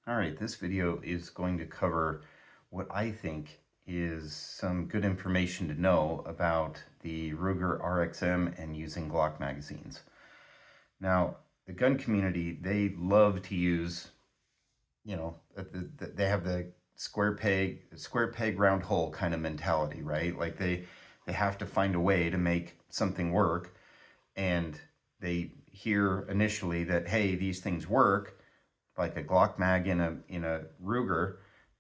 All right, this video is going to cover what I think is some good information to know about the Ruger RXM and using Glock magazines. Now, the gun community, they love to use, they have the square peg, round hole kind of mentality, right? Like they have to find a way to make something work, and they hear initially that, hey, these things work, like a Glock mag in a Ruger,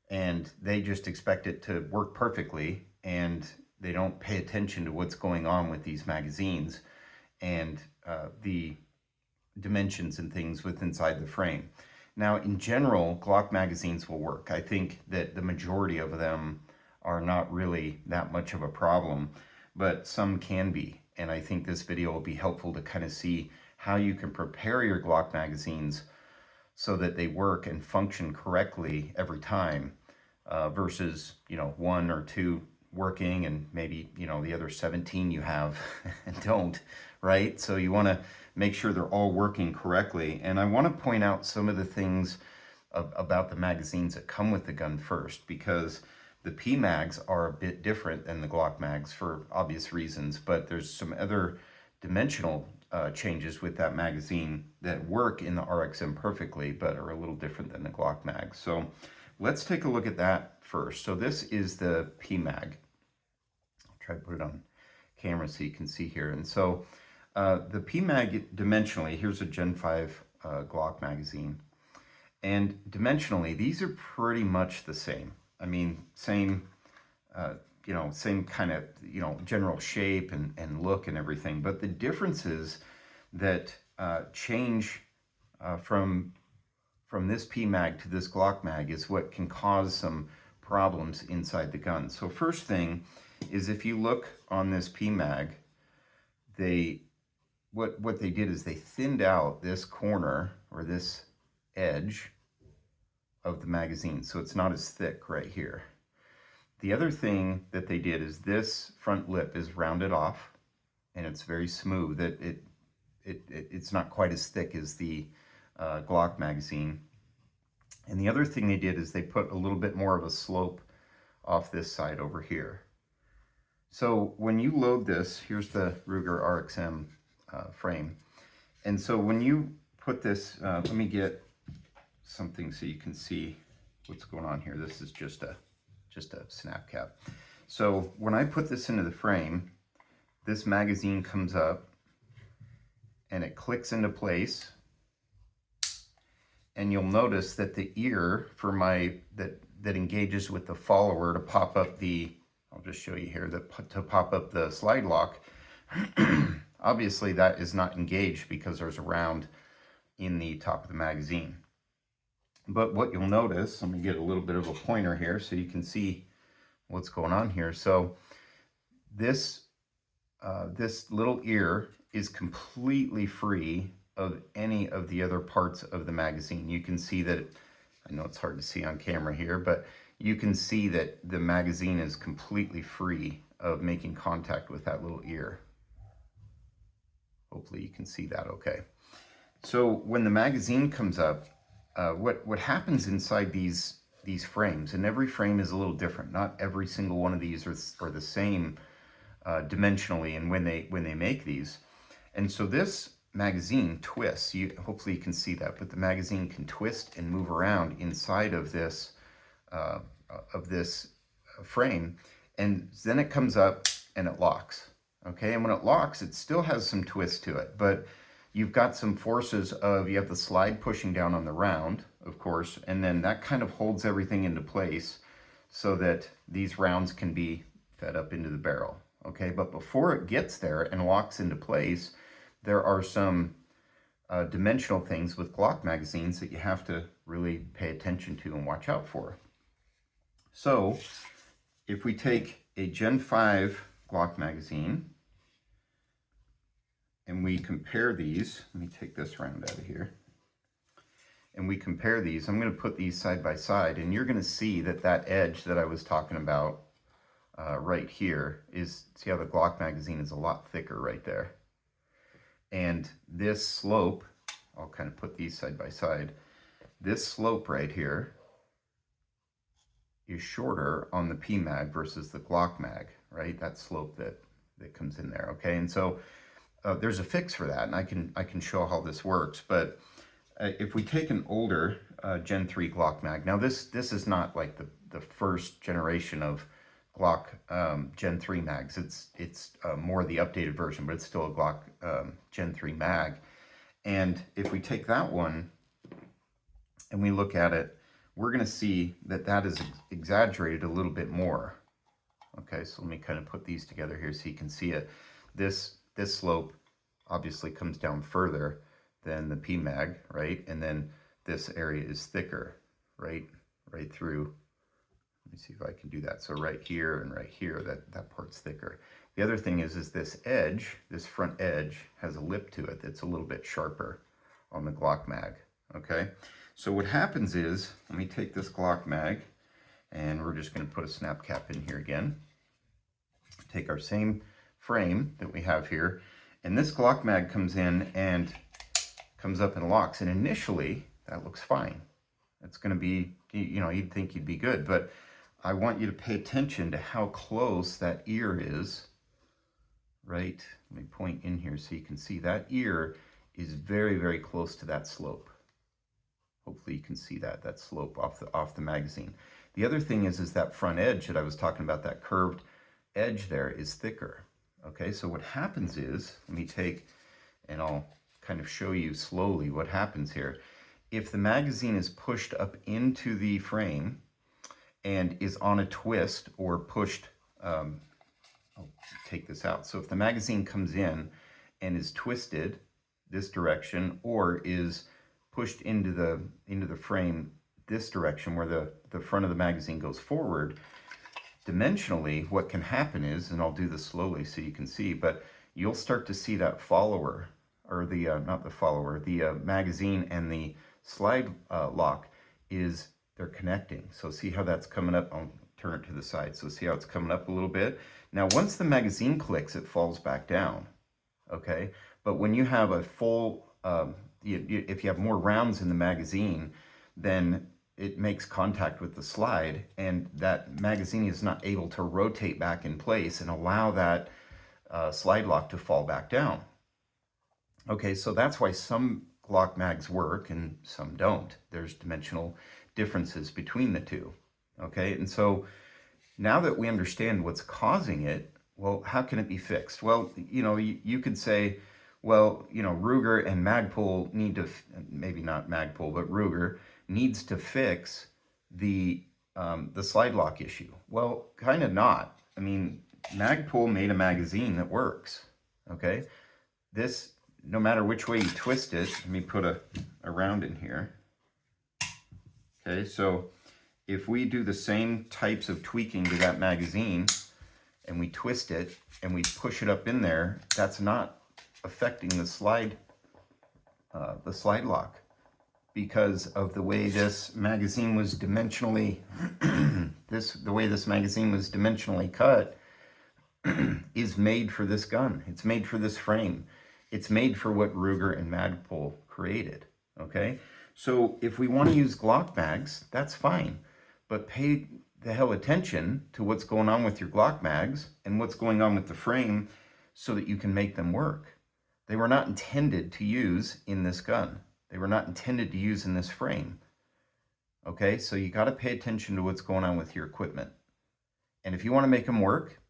and they just expect it to work perfectly, and they don't pay attention to what's going on with these magazines and the dimensions and things with inside the frame. Now, in general, Glock magazines will work. I think that the majority of them are not really that much of a problem, but some can be. And I think this video will be helpful to kind of see how you can prepare your Glock magazines so that they work and function correctly every time, versus, one or two working and maybe, the other 17 you have don't, right? So you want to make sure they're all working correctly. And I want to point out some of the things about the magazines that come with the gun first, because the PMAGs are a bit different than the Glock mags for obvious reasons, but there's some other dimensional changes with that magazine that work in the RXM perfectly, but are a little different than the Glock mag. So let's take a look at that first. So this is the PMAG. I'll try to put it on camera so you can see here. And so the PMAG dimensionally, here's a Gen 5 Glock magazine. And dimensionally, these are pretty much the same. I mean, same kind of, general shape and look and everything. But the differences that change from this PMAG to this Glock mag is what can cause some problems inside the gun. So first thing is, if you look on this PMAG, what they did is they thinned out this corner or this edge of the magazine, so it's not as thick right here. The other thing that they did is this front lip is rounded off, and it's very smooth. It's not quite as thick as the Glock magazine. And the other thing they did is they put a little bit more of a slope off this side over here. So when you load this, here's the Ruger RXM frame. And so when you put this, let me get something so you can see what's going on here. This is just a snap cap. So when I put this into the frame, this magazine comes up and it clicks into place. And you'll notice that the ear for that engages with the follower to pop up I'll just show you here, to pop up the slide lock, obviously that is not engaged because there's a round in the top of the magazine. But what you'll notice, let me get a little bit of a pointer here so you can see what's going on here. So this little ear is completely free of any of the other parts of the magazine. You can see that, I know it's hard to see on camera here, but you can see that the magazine is completely free of making contact with that little ear. Hopefully you can see that okay. So when the magazine comes up, what happens inside these frames, and every frame is a little different. Not every single one of these are the same dimensionally and when they make these. And so this magazine twists. Hopefully you can see that, but the magazine can twist and move around inside of this frame, and then it comes up and it locks. Okay, and when it locks, it still has some twist to it, but you've got some forces of, you have the slide pushing down on the round, of course, and then that kind of holds everything into place so that these rounds can be fed up into the barrel. Okay, but before it gets there and locks into place, there are some dimensional things with Glock magazines that you have to really pay attention to and watch out for. So if we take a Gen 5 Glock magazine and we compare these, let me take this round out of here, and we compare these, I'm going to put these side by side, and you're going to see that edge that I was talking about right here is, see how the Glock magazine is a lot thicker right there. And this slope, I'll kind of put these side by side, this slope right here is shorter on the PMAG versus the Glock mag, right? That slope that comes in there, okay? And so there's a fix for that, and I can show how this works. But if we take an older Gen 3 Glock mag, now this is not like the first generation of Glock Gen 3 mags. It's more the updated version, but it's still a Glock Gen 3 mag. And if we take that one and we look at it, we're going to see that that is exaggerated a little bit more. Okay, so let me kind of put these together here so you can see it. This slope obviously comes down further than the PMAG, right? And then this area is thicker, right through. Let me see if I can do that. So right here and right here, that part's thicker. The other thing is this edge, this front edge, has a lip to it that's a little bit sharper on the Glock mag, okay? So what happens is, let me take this Glock mag, and we're just going to put a snap cap in here again. Take our same frame that we have here, and this Glock mag comes in and comes up and locks, and initially that looks fine. It's going to be, you know, you'd think you'd be good, but I want you to pay attention to how close that ear is, right? Let me point in here so you can see that ear is very, very close to that slope. Hopefully you can see that slope off the magazine. The other thing is that front edge that I was talking about, that curved edge there, is thicker. Okay, so what happens is, let me take, and I'll kind of show you slowly what happens here. If the magazine is pushed up into the frame and is on a twist or pushed, I'll take this out. So if the magazine comes in and is twisted this direction, or is pushed into the frame this direction where the front of the magazine goes forward, dimensionally what can happen is, and I'll do this slowly so you can see, but you'll start to see that follower, or the not the follower, the magazine and the slide lock they're connecting. So see how that's coming up. I'll turn it to the side. So see how it's coming up a little bit. Now once the magazine clicks, it falls back down, okay? But when you have a full if you have more rounds in the magazine, then it makes contact with the slide, and that magazine is not able to rotate back in place and allow that slide lock to fall back down. Okay, so that's why some Glock mags work and some don't. There's dimensional differences between the two. Okay, and so now that we understand what's causing it, well, how can it be fixed? Well, you know, you could say, well, you know, Ruger and Magpul need to, maybe not Magpul, but Ruger needs to fix the slide lock issue. Well, kind of not. I mean, Magpul made a magazine that works, okay? This, no matter which way you twist it, let me put a round in here. Okay, so if we do the same types of tweaking to that magazine and we twist it and we push it up in there, that's not affecting the slide lock, because of the way this magazine was dimensionally the way this magazine was dimensionally cut is made for this gun. It's made for this frame. It's made for what Ruger and Magpul created. Okay, so if we want to use Glock mags, that's fine, but pay the hell attention to what's going on with your Glock mags and what's going on with the frame so that you can make them work. They were not intended to use in this gun. They were not intended to use in this frame. Okay, so you got to pay attention to what's going on with your equipment. And if you want to make them work,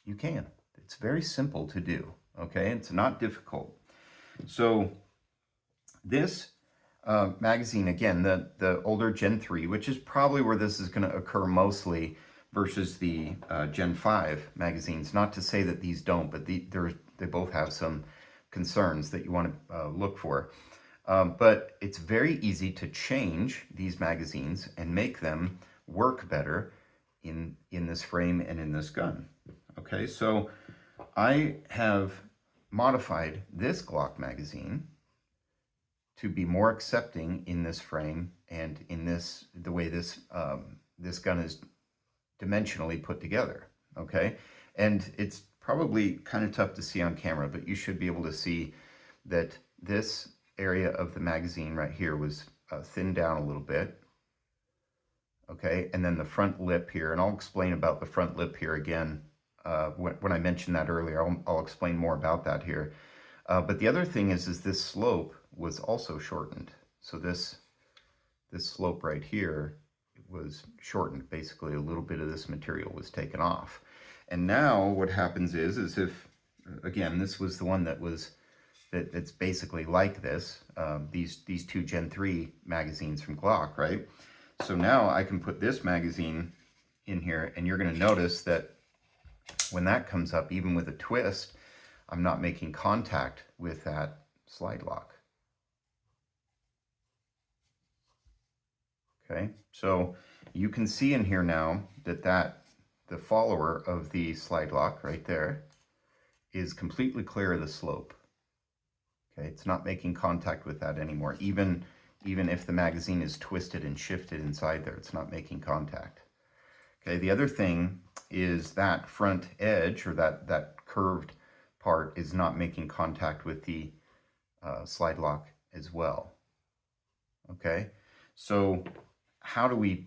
you can. It's very simple to do. Okay, it's not difficult. So this magazine, again, the older Gen 3, which is probably where this is going to occur mostly versus the Gen 5 magazines. Not to say that these don't, but they both have some concerns that you want to look for. But it's very easy to change these magazines and make them work better in this frame and in this gun. Okay, so I have modified this Glock magazine to be more accepting in this frame and in the way this gun is dimensionally put together. Okay, and it's probably kind of tough to see on camera, but you should be able to see that this area of the magazine right here was thinned down a little bit. Okay, and then the front lip here, and I'll explain about the front lip here again when I mentioned that earlier. I'll explain more about that here. But the other thing is this slope was also shortened. So this slope right here was shortened. Basically, a little bit of this material was taken off. And now what happens is if, again, this was the one that's basically like this, these two Gen 3 magazines from Glock, right? So now I can put this magazine in here, and you're going to notice that when that comes up, even with a twist, I'm not making contact with that slide lock. Okay, so you can see in here now that the follower of the slide lock right there is completely clear of the slope. Okay, it's not making contact with that anymore. Even if the magazine is twisted and shifted inside there, it's not making contact. Okay, the other thing is that front edge, or that curved part, is not making contact with the slide lock as well. Okay, so how do we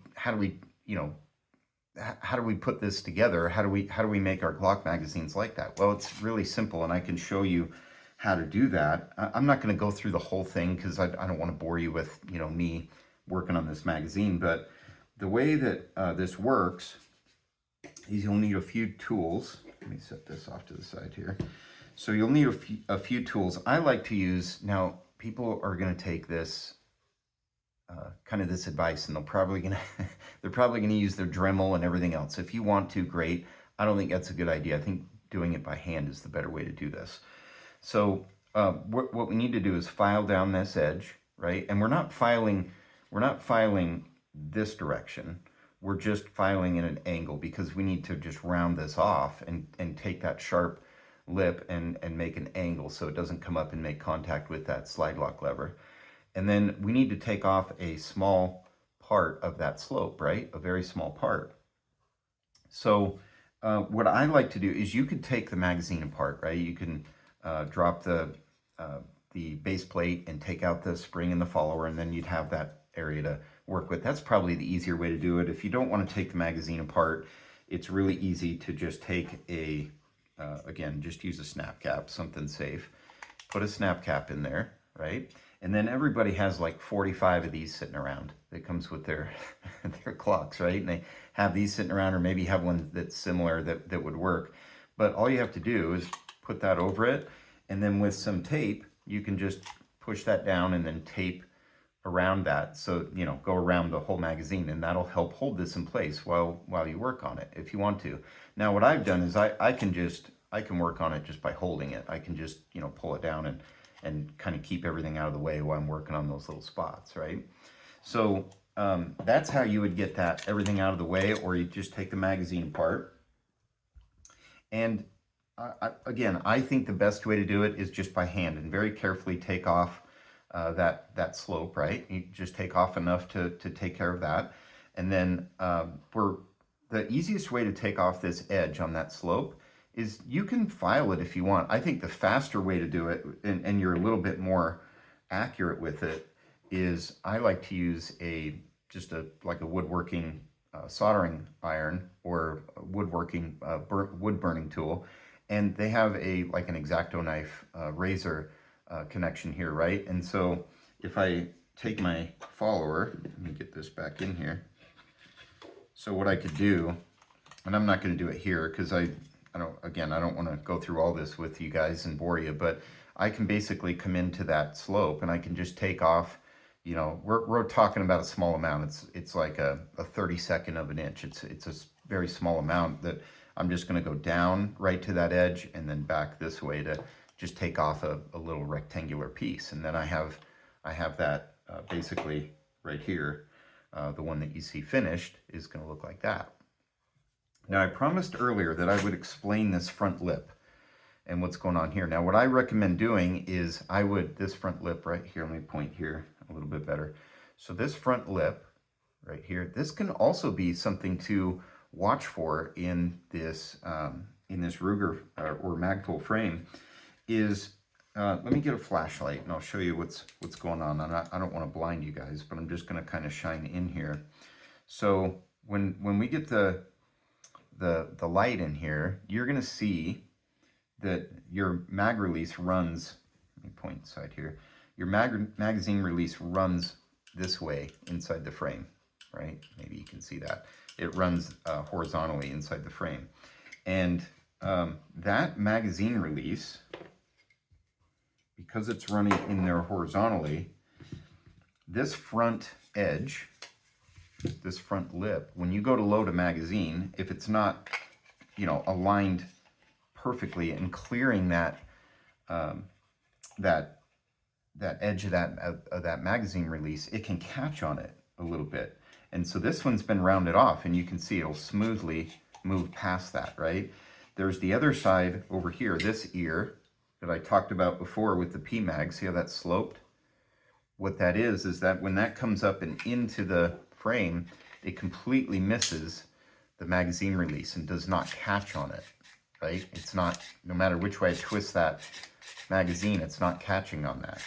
put this together? How do we make our Glock magazines like that? Well, it's really simple, and I can show you how to do that. I'm not going to go through the whole thing because I don't want to bore you with me working on this magazine. But the way that this works is you'll need a few tools. Let me set this off to the side here. So you'll need a few tools. I like to use, now people are going to take this kind of this advice, and they're probably going to use their Dremel and everything else. If you want to, great. I don't think that's a good idea. I think doing it by hand is the better way to do this. So what we need to do is file down this edge, right? And we're not filing this direction. We're just filing in an angle because we need to just round this off and take that sharp lip and make an angle so it doesn't come up and make contact with that slide lock lever. And then we need to take off a small part of that slope, right? A very small part. So what I like to do is you could take the magazine apart, right? You can drop the base plate and take out the spring and the follower, and then you'd have that area to work with. That's probably the easier way to do it. If you don't want to take the magazine apart, it's really easy to just take again, just use a snap cap, something safe. Put a snap cap in there, right? And then everybody has like 45 of these sitting around that comes with their clocks, right? And they have these sitting around, or maybe have one that's similar that would work. But all you have to do is put that over it, and then with some tape, you can just push that down and then tape around that. So, go around the whole magazine, and that'll help hold this in place while you work on it, if you want to. Now, what I've done is I can work on it just by holding it. I can just, pull it down and kind of keep everything out of the way while I'm working on those little spots, right? So that's how you would get everything out of the way, or you just take the magazine apart. And again, I think the best way to do it is just by hand and very carefully take off that slope, right? You just take off enough to take care of that. And then the easiest way to take off this edge on that slope is you can file it if you want. I think the faster way to do it, and you're a little bit more accurate with it, is I like to use like a woodworking soldering iron or woodworking wood burning tool, and they have like an X-Acto knife razor connection here, right? And so if I take my follower, let me get this back in here. So what I could do, and I'm not going to do it here because I don't want to go through all this with you guys and bore you, but I can basically come into that slope and I can just take off, we're talking about a small amount. It's like a 32nd of an inch. It's a very small amount that I'm just going to go down right to that edge and then back this way to just take off a little rectangular piece. And then I have that basically right here. The one that you see finished is going to look like that. Now, I promised earlier that I would explain this front lip and what's going on here. Now, what I recommend doing is this front lip right here, let me point here a little bit better. So this front lip right here, this can also be something to watch for in this Ruger or Magpul frame, is let me get a flashlight and I'll show you what's going on. I don't want to blind you guys, but I'm just going to kind of shine in here. So when we get the light in here, you're going to see that your mag release runs, let me point inside here, your magazine release runs this way inside the frame, right? Maybe you can see that. It runs horizontally inside the frame. And that magazine release, because it's running in there horizontally, this front edge, this front lip, when you go to load a magazine, if it's not, you know, aligned perfectly and clearing that that edge of that magazine release, it can catch on it a little bit. And so this one's been rounded off, and you can see it'll smoothly move past that, right? There's the other side over here, this ear that I talked about before with the PMAG. See how that's sloped? What that is that when that comes up and into the frame, it completely misses the magazine release and does not catch on it, right? It's not, no matter which way I twist that magazine, it's not catching on that.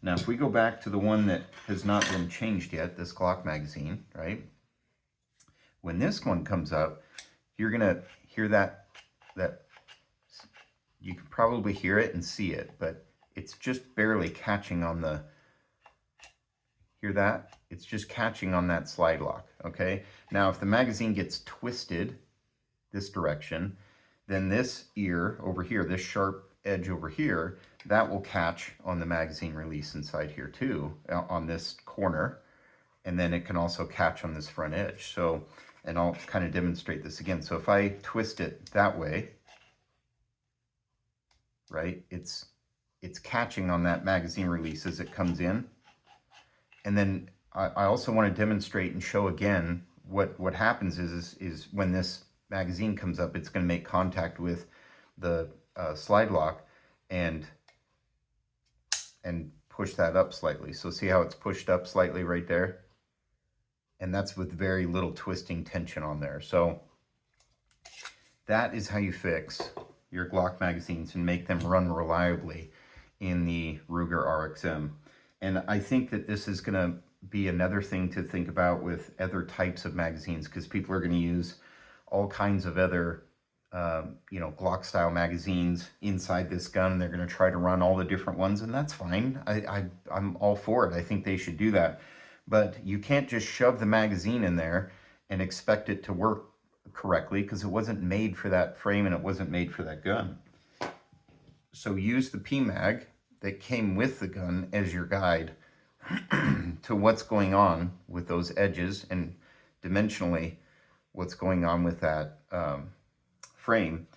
Now, if we go back to the one that has not been changed yet, this Glock magazine, right? When this one comes up, you're gonna hear that you can probably hear it and see it, but it's just barely catching on the, hear that? It's just catching on that slide lock, okay? Now, if the magazine gets twisted this direction, then this ear over here, this sharp edge over here, that will catch on the magazine release inside here too, on this corner, and then it can also catch on this front edge. So, and I'll kind of demonstrate this again. So if I twist it that way, right, it's catching on that magazine release as it comes in. And then I also want to demonstrate and show again what happens is when this magazine comes up, it's going to make contact with the slide lock and push that up slightly. So see how it's pushed up slightly right there? And that's with very little twisting tension on there. So that is how you fix your Glock magazines and make them run reliably in the Ruger RXM. And I think that this is going to be another thing to think about with other types of magazines, because people are going to use all kinds of other you know, Glock style magazines inside this gun. They're going to try to run all the different ones, and that's fine. I'm all for it. I think they should do that. But you can't just shove the magazine in there and expect it to work correctly, because it wasn't made for that frame and it wasn't made for that gun. So use the PMAG that came with the gun as your guide to what's going on with those edges, and dimensionally what's going on with that frame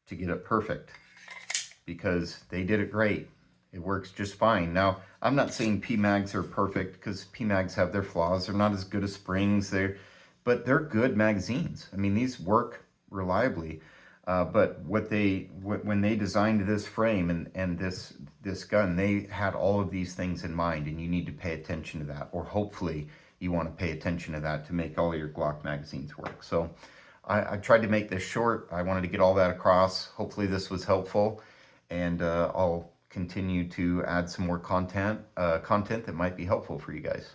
to get it perfect, because they did it great. It works just fine. Now, I'm not saying PMAGs are perfect, because PMAGs have their flaws. They're not as good as springs, but they're good magazines. I mean, these work reliably. But when they designed this frame and this gun, they had all of these things in mind, and you need to pay attention to that, or hopefully you want to pay attention to that to make all your Glock magazines work. So I tried to make this short. I wanted to get all that across. Hopefully this was helpful, and I'll continue to add some more content that might be helpful for you guys.